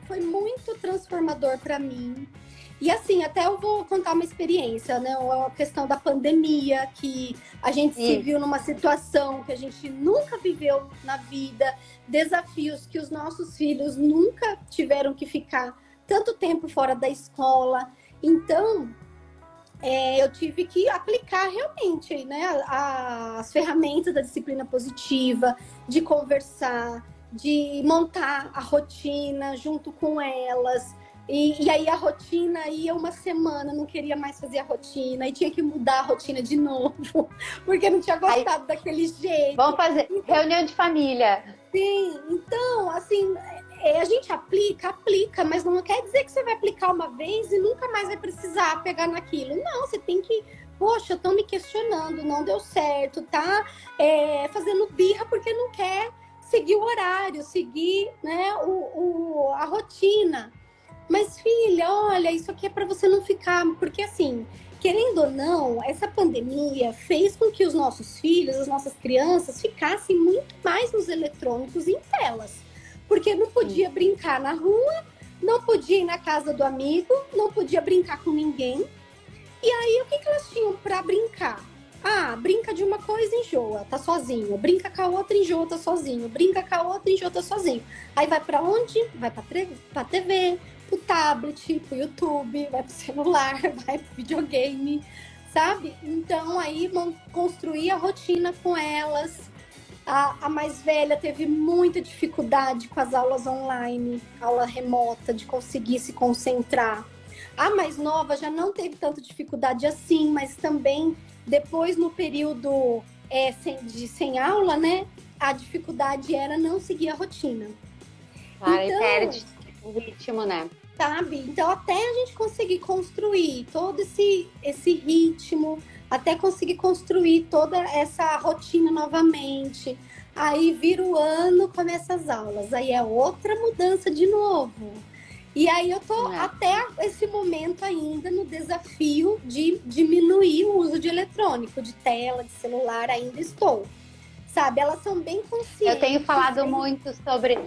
foi muito transformador para mim. E assim, até eu vou contar uma experiência, né? A questão da pandemia, que a gente se viu numa situação que a gente nunca viveu na vida, desafios que os nossos filhos nunca tiveram que ficar tanto tempo fora da escola. Então, eu tive que aplicar realmente, né, as ferramentas da disciplina positiva, de conversar, de montar a rotina junto com elas. E aí a rotina ia uma semana, não queria mais fazer a rotina, e tinha que mudar a rotina de novo, porque não tinha gostado daquele jeito. Vamos fazer reunião de família. Sim, então, assim, a gente aplica, mas não quer dizer que você vai aplicar uma vez e nunca mais vai precisar pegar naquilo. Não, você tem que, poxa, estão me questionando, não deu certo, tá fazendo birra porque não quer seguir o horário, seguir, né, a rotina. Mas, filha, olha, isso aqui é para você não ficar... Porque, assim, querendo ou não, essa pandemia fez com que os nossos filhos, as nossas crianças, ficassem muito mais nos eletrônicos e em telas. Porque não podia brincar na rua, não podia ir na casa do amigo, não podia brincar com ninguém. E aí, o que elas tinham para brincar? Ah, brinca de uma coisa, enjoa, tá sozinho. Brinca com a outra, enjoa, tá sozinho. Brinca com a outra, enjoa, tá sozinho. Aí vai para onde? Vai pra TV, pro tablet, pro YouTube, vai pro celular, vai pro videogame, sabe? Então, aí construir a rotina com elas. A mais velha teve muita dificuldade com as aulas online, aula remota, de conseguir se concentrar. A mais nova já não teve tanta dificuldade assim, mas também depois no período sem aula, né? A dificuldade era não seguir a rotina. Claro, então, perde o ritmo, né? Sabe? Então, até a gente conseguir construir todo esse ritmo, até conseguir construir toda essa rotina novamente. Aí vira o ano, começa as aulas. Aí é outra mudança de novo. E aí eu tô até esse momento ainda no desafio de diminuir o uso de eletrônico, de tela, de celular, ainda estou. Sabe? Elas são bem conscientes. Eu tenho falado muito sobre...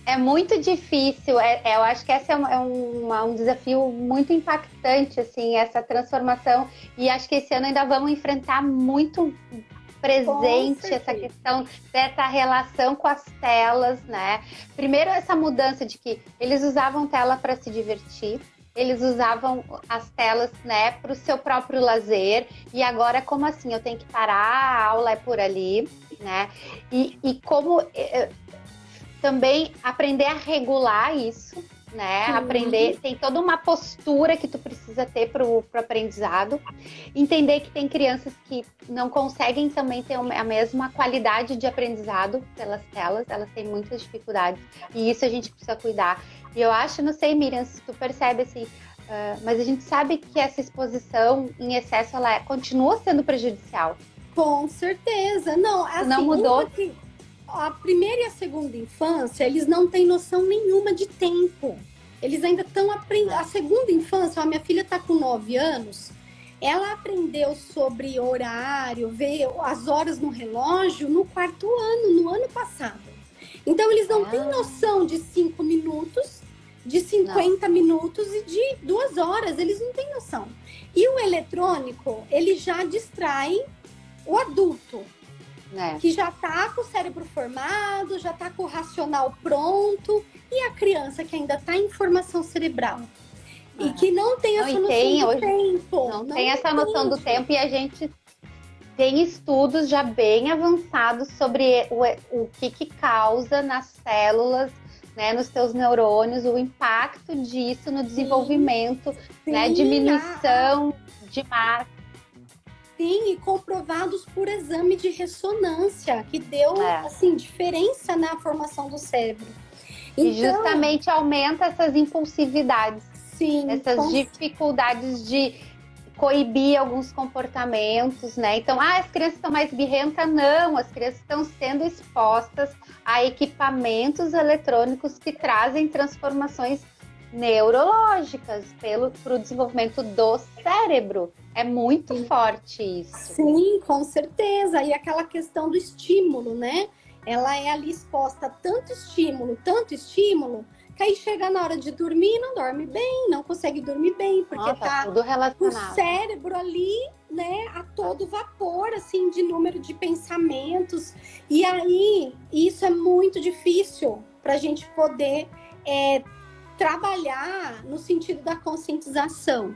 É muito difícil, eu acho que esse é um desafio muito impactante, assim, essa transformação, e acho que esse ano ainda vamos enfrentar muito presente essa questão dessa relação com as telas, né? Primeiro, essa mudança de que eles usavam tela para se divertir, eles usavam as telas, né, para o seu próprio lazer, e agora, como assim? Eu tenho que parar, a aula é por ali, né? E como... também aprender a regular isso, né? Aprender, tem toda uma postura que tu precisa ter pro aprendizado. Entender que tem crianças que não conseguem também ter a mesma qualidade de aprendizado pelas telas, elas têm muitas dificuldades. E isso a gente precisa cuidar. E eu acho, não sei, Miriam, se tu percebe assim, mas a gente sabe que essa exposição em excesso, ela continua sendo prejudicial. Com certeza. Não, assim, não mudou. A primeira e a segunda infância, eles não têm noção nenhuma de tempo. Eles ainda estão aprendendo. A segunda infância, a minha filha está com 9 anos, ela aprendeu sobre horário, ver as horas no relógio no 4º ano, no ano passado. Então, eles não têm noção de 5 minutos, de 50 minutos e de 2 horas. Eles não têm noção. E o eletrônico, ele já distrai o adulto. Que já está com o cérebro formado, já está com o racional pronto, e a criança que ainda está em formação cerebral e que não tem essa noção do tempo. Não tem essa noção do tempo, e a gente tem estudos já bem avançados sobre o que causa nas células, né, nos teus neurônios, o impacto disso no desenvolvimento, né, diminuição de massa. Sim, e comprovados por exame de ressonância, que deu, assim, diferença na formação do cérebro. Então, e justamente aumenta essas impulsividades. Sim. Essas dificuldades de coibir alguns comportamentos, né? Então, as crianças estão mais birrentas? Não, as crianças estão sendo expostas a equipamentos eletrônicos que trazem transformações neurológicas para o desenvolvimento do cérebro. É muito forte isso. Sim, com certeza. E aquela questão do estímulo, né? Ela é ali exposta a tanto estímulo, que aí chega na hora de dormir, não dorme bem, não consegue dormir bem, porque tá tudo relacionado. O cérebro ali, né, a todo vapor, assim, de número de pensamentos. E aí, isso é muito difícil para a gente poder trabalhar no sentido da conscientização.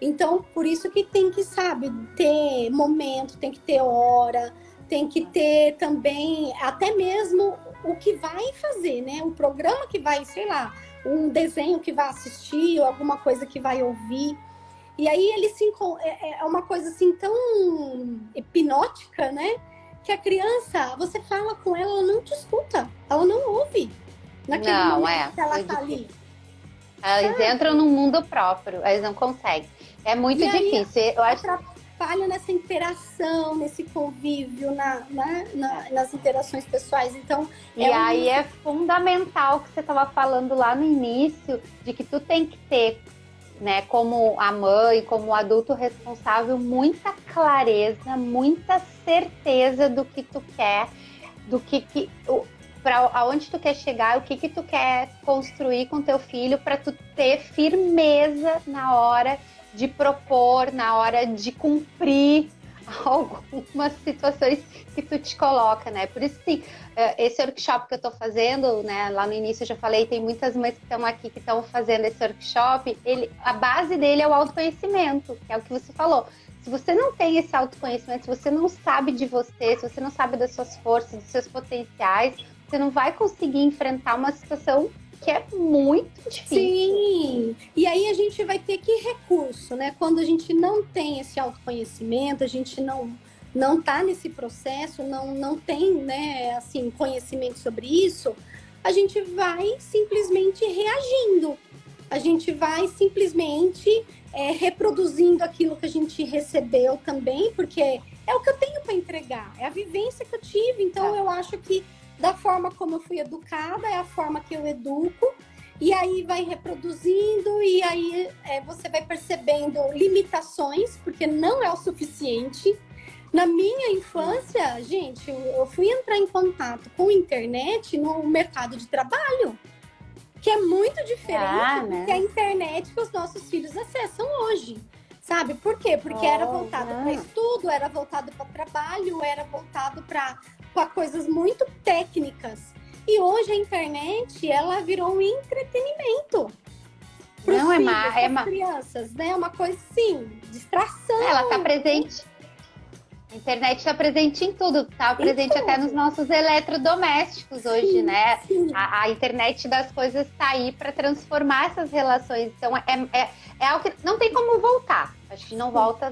Então, por isso que tem que, sabe, ter momento, tem que ter hora, tem que ter também, até mesmo o que vai fazer, né? O programa que vai, sei lá, um desenho que vai assistir, ou alguma coisa que vai ouvir. E aí ele é uma coisa assim tão hipnótica, né? Que a criança, você fala com ela, ela não te escuta, ela não ouve. Naquele momento que ela tá ali. Elas entram num mundo próprio, elas não conseguem. É muito difícil. Eu acho atrapalha nessa interação, nesse convívio, nas interações pessoais. Então, aí é fundamental o que você estava falando lá no início, de que tu tem que ter, né, como a mãe, como o adulto responsável, muita clareza, muita certeza do que tu quer, do que para aonde tu quer chegar, o que tu quer construir com teu filho, para tu ter firmeza na hora de propor, na hora de cumprir algumas situações que tu te coloca, né? Por isso, sim, esse workshop que eu tô fazendo, né? Lá no início eu já falei, tem muitas mães que estão aqui que estão fazendo esse workshop. A base dele é o autoconhecimento, que é o que você falou. Se você não tem esse autoconhecimento, se você não sabe de você, se você não sabe das suas forças, dos seus potenciais, você não vai conseguir enfrentar uma situação que é muito difícil. Sim, e aí a gente vai ter que recurso, né? Quando a gente não tem esse autoconhecimento, a gente não tá nesse processo, não tem, né, assim, conhecimento sobre isso, a gente vai simplesmente reagindo. A gente vai simplesmente reproduzindo aquilo que a gente recebeu também, porque é o que eu tenho para entregar, é a vivência que eu tive. Então, eu acho que da forma como eu fui educada, é a forma que eu educo, e aí vai reproduzindo, e aí você vai percebendo limitações, porque não é o suficiente. Na minha infância, gente, eu fui entrar em contato com a internet no mercado de trabalho, que é muito diferente do que a internet que os nossos filhos acessam hoje. Sabe por quê? Porque era voltado para estudo, era voltado para trabalho, era voltado para coisas muito técnicas. E hoje a internet, ela virou um entretenimento para os filhos, para as crianças, né? É uma coisa, assim, distração. Ela está presente. A internet está presente em tudo, está presente até nos nossos eletrodomésticos hoje, né? A internet das coisas está aí para transformar essas relações. Então, é algo que não tem como voltar. Acho que não volta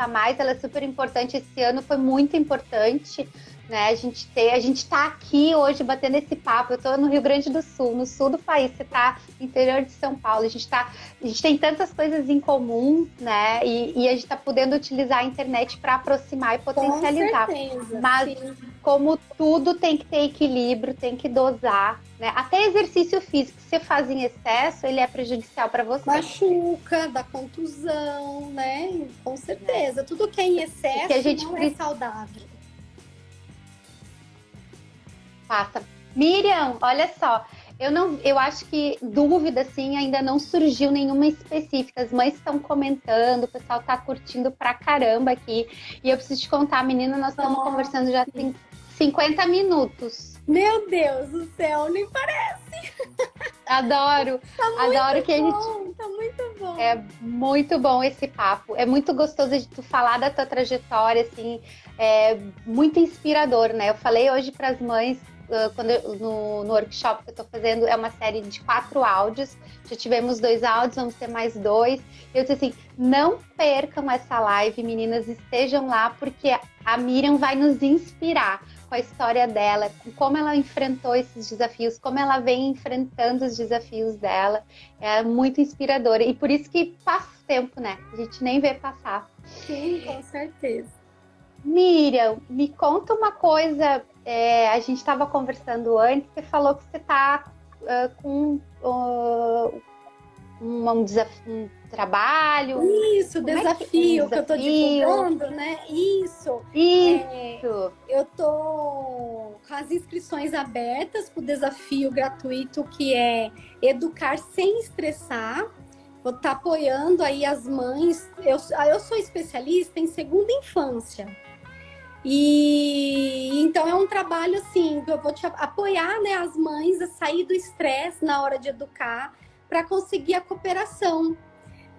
mais. Ela é super importante. Esse ano foi muito importante, né? A gente tá aqui hoje batendo esse papo. Eu tô no Rio Grande do Sul, no sul do país. Você tá no interior de São Paulo. A gente tem tantas coisas em comum, né? E a gente tá podendo utilizar a internet para aproximar e potencializar. Com certeza, mas como tudo tem que ter equilíbrio, tem que dosar, né? Até exercício físico, se você faz em excesso, ele é prejudicial para você. Machuca, dá contusão, né? Com certeza. Tudo que é em excesso não é saudável. Passa. Miriam, olha só, eu acho que dúvida assim ainda não surgiu nenhuma específica. As mães estão comentando, o pessoal tá curtindo pra caramba aqui. E eu preciso te contar, menina, nós estamos conversando já tem 50 minutos. Meu Deus do céu, nem parece. Adoro. Adoro que Tá muito bom. É muito bom esse papo. É muito gostoso de tu falar da tua trajetória, assim, é muito inspirador, né? Eu falei hoje para as mães, no workshop que eu tô fazendo, é uma série de 4 áudios. Já tivemos 2 áudios, vamos ter mais 2. Eu disse assim, não percam essa live, meninas, estejam lá, porque a Miriam vai nos inspirar com a história dela, com como ela enfrentou esses desafios, como ela vem enfrentando os desafios dela. É muito inspiradora. E por isso que passa o tempo, né? A gente nem vê passar. Sim, com certeza. Miriam, me conta uma coisa. A gente estava conversando antes, você falou que você está com um trabalho? Isso, desafio que eu tô divulgando, né? Isso. Eu tô com as inscrições abertas para o desafio gratuito que é Educar Sem Estressar. Vou estar apoiando aí as mães. Eu sou especialista em segunda infância. E então é um trabalho assim, que eu vou te apoiar, né, as mães a sair do estresse na hora de educar para conseguir a cooperação.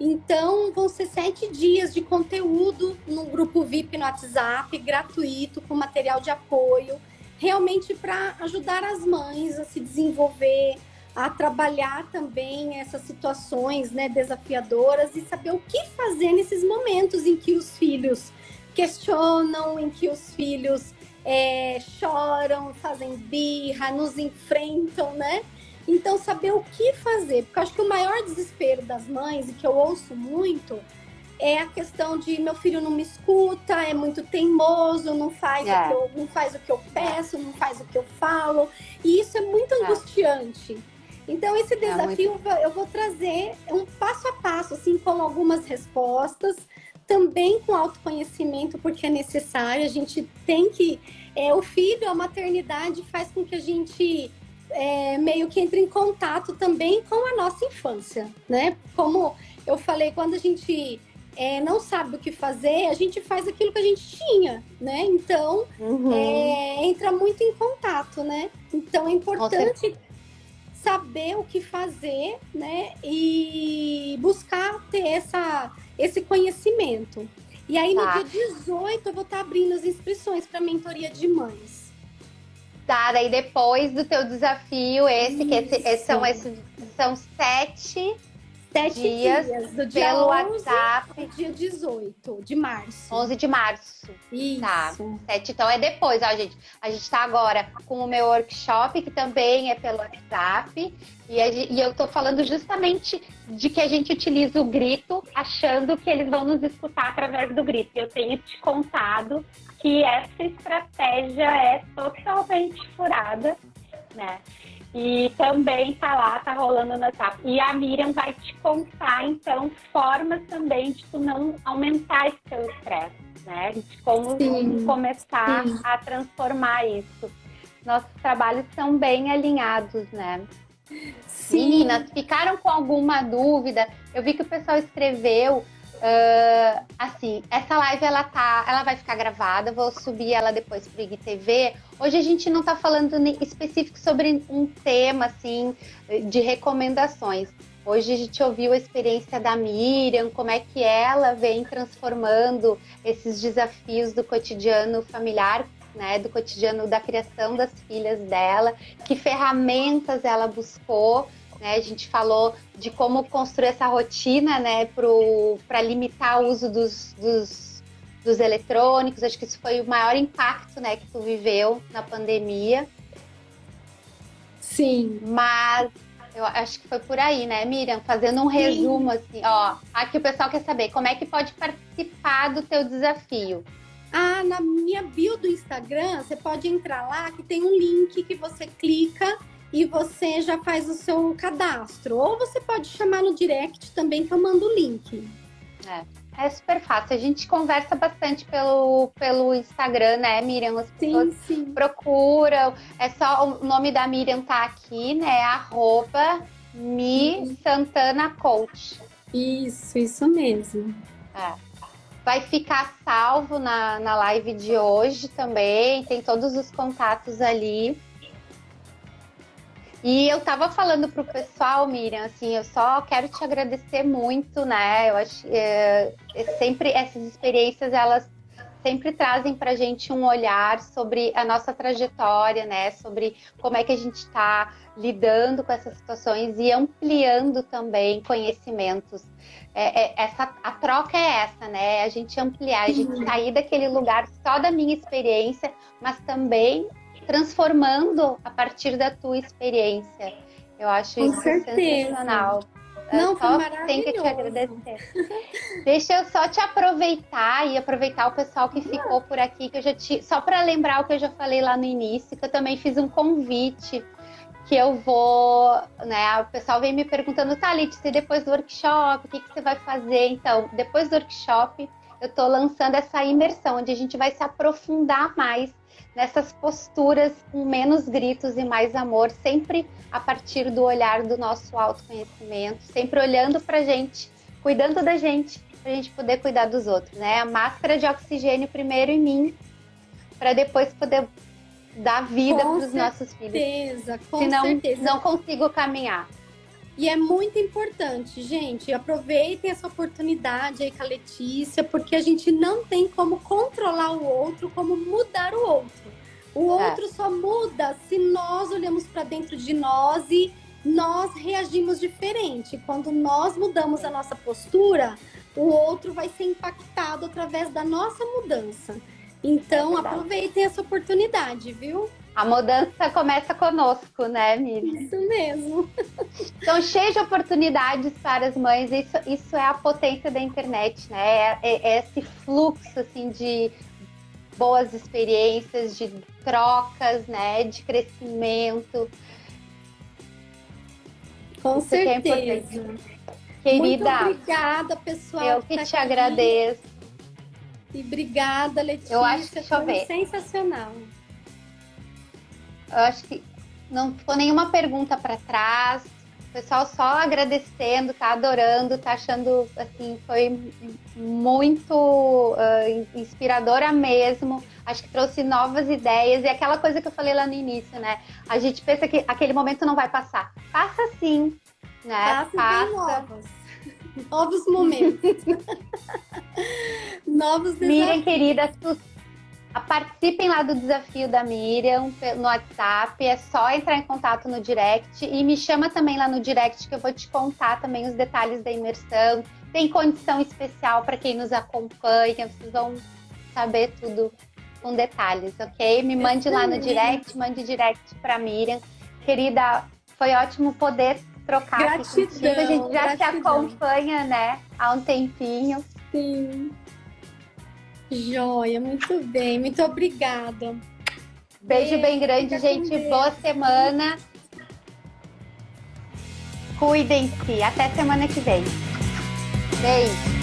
Então vão ser 7 dias de conteúdo no grupo VIP no WhatsApp, gratuito, com material de apoio, realmente para ajudar as mães a se desenvolver, a trabalhar também essas situações, né, desafiadoras e saber o que fazer nesses momentos em que os filhos questionam, em que os filhos choram, fazem birra, nos enfrentam, né? Então, saber o que fazer, porque eu acho que o maior desespero das mães, e que eu ouço muito, é a questão de meu filho não me escuta, é muito teimoso, não faz o que eu peço, não faz o que eu falo, e isso é muito angustiante. Então, esse desafio eu vou trazer um passo a passo, assim, com algumas respostas, também com autoconhecimento, porque é necessário, a gente tem que... o filho, a maternidade faz com que a gente meio que entre em contato também com a nossa infância, né? Como eu falei, quando a gente não sabe o que fazer, a gente faz aquilo que a gente tinha, né? Então, entra muito em contato, né? Então, é importante saber o que fazer, né? E buscar ter esse conhecimento. E aí, no dia 18, eu vou estar abrindo as inscrições para a mentoria de mães. Tá, daí depois do teu desafio, são 7 dias do dia pelo 11 WhatsApp. ao dia 18 de março. 11 de março. Isso. Tá, 7, então é depois, ó, gente. A gente tá agora com o meu workshop, que também é pelo WhatsApp. E eu tô falando justamente de que a gente utiliza o grito, achando que eles vão nos escutar através do grito. Eu tenho te contado que essa estratégia é totalmente furada, né? E também tá rolando no WhatsApp. E a Miriam vai te contar, então, formas também de tu não aumentar esse teu estresse, né? De como começar a transformar isso. Nossos trabalhos são bem alinhados, né? Sim. Meninas, ficaram com alguma dúvida? Eu vi que o pessoal escreveu... assim, essa live ela vai ficar gravada, vou subir ela depois pro IGTV. Hoje a gente não tá falando específico sobre um tema assim de recomendações. Hoje a gente ouviu a experiência da Miriam, como é que ela vem transformando esses desafios do cotidiano familiar, né, do cotidiano da criação das filhas dela, que ferramentas ela buscou. A gente falou de como construir essa rotina, né, para limitar o uso dos eletrônicos. Acho que isso foi o maior impacto, né, que tu viveu na pandemia. Sim. Mas eu acho que foi por aí, né, Miriam? Fazendo um resumo, assim, ó. Aqui o pessoal quer saber como é que pode participar do teu desafio. Na minha bio do Instagram, você pode entrar lá, que tem um link que você clica e você já faz o seu cadastro. Ou você pode chamar no direct também, que eu mando o link. É super fácil. A gente conversa bastante pelo Instagram, né, Miriam? As pessoas procuram. É só o nome da Miriam tá aqui, né? @mi_santana_coach. Isso mesmo. Vai ficar salvo na live de hoje também. Tem todos os contatos ali. E eu tava falando pro pessoal, Miriam, assim, eu só quero te agradecer muito, né? Eu acho sempre essas experiências, elas sempre trazem pra gente um olhar sobre a nossa trajetória, né? Sobre como é que a gente está lidando com essas situações e ampliando também conhecimentos. A troca é essa, né? A gente ampliar, a gente sair daquele lugar só da minha experiência, mas também transformando a partir da tua experiência. Eu acho isso sensacional. Não, só tenho que te agradecer. Deixa eu só te aproveitar e aproveitar o pessoal que ficou por aqui, que eu já só para lembrar o que eu já falei lá no início, que eu também fiz um convite que eu vou, né? O pessoal vem me perguntando, tá, Letícia, e depois do workshop, o que você vai fazer? Então, depois do workshop, eu tô lançando essa imersão, onde a gente vai se aprofundar mais nessas posturas com menos gritos e mais amor, sempre a partir do olhar do nosso autoconhecimento, sempre olhando pra gente, cuidando da gente, pra gente poder cuidar dos outros, né? A máscara de oxigênio primeiro em mim, para depois poder dar vida para os nossos filhos. Com Senão, certeza. não consigo caminhar. E é muito importante, gente, aproveitem essa oportunidade aí com a Letícia, porque a gente não tem como controlar o outro, como mudar o outro. O outro só muda se nós olhamos para dentro de nós e nós reagimos diferente. Quando nós mudamos a nossa postura, o outro vai ser impactado através da nossa mudança. Então, aproveitem essa oportunidade, viu? A mudança começa conosco, né, Miriam? Isso mesmo. Então, cheio de oportunidades para as mães. Isso é a potência da internet, né? É esse fluxo, assim, de boas experiências, de trocas, né? De crescimento. Com isso certeza. Que é importante. Querida, muito obrigada, pessoal. Eu que te agradeço. E obrigada, Letícia. Eu acho que foi sensacional. Eu acho que não ficou nenhuma pergunta para trás. O pessoal só agradecendo, tá adorando, tá achando, assim, foi muito inspiradora mesmo. Acho que trouxe novas ideias. E aquela coisa que eu falei lá no início, né? A gente pensa que aquele momento não vai passar. Passa sim, né? Passa. Novos momentos. Novos desafios. Miriam, querida, participem lá do desafio da Miriam no WhatsApp, é só entrar em contato no direct e me chama também lá no direct que eu vou te contar também os detalhes da imersão. Tem condição especial para quem nos acompanha, vocês vão saber tudo com detalhes, ok? Me mande lá no direct, mande direct para Miriam. Querida, foi ótimo poder trocar aqui contigo. A gente já se acompanha, né, há um tempinho. Sim. Joia, muito bem, muito obrigada. Beijo bem grande, gente. Boa semana. Cuidem-se. Até semana que vem. Beijo.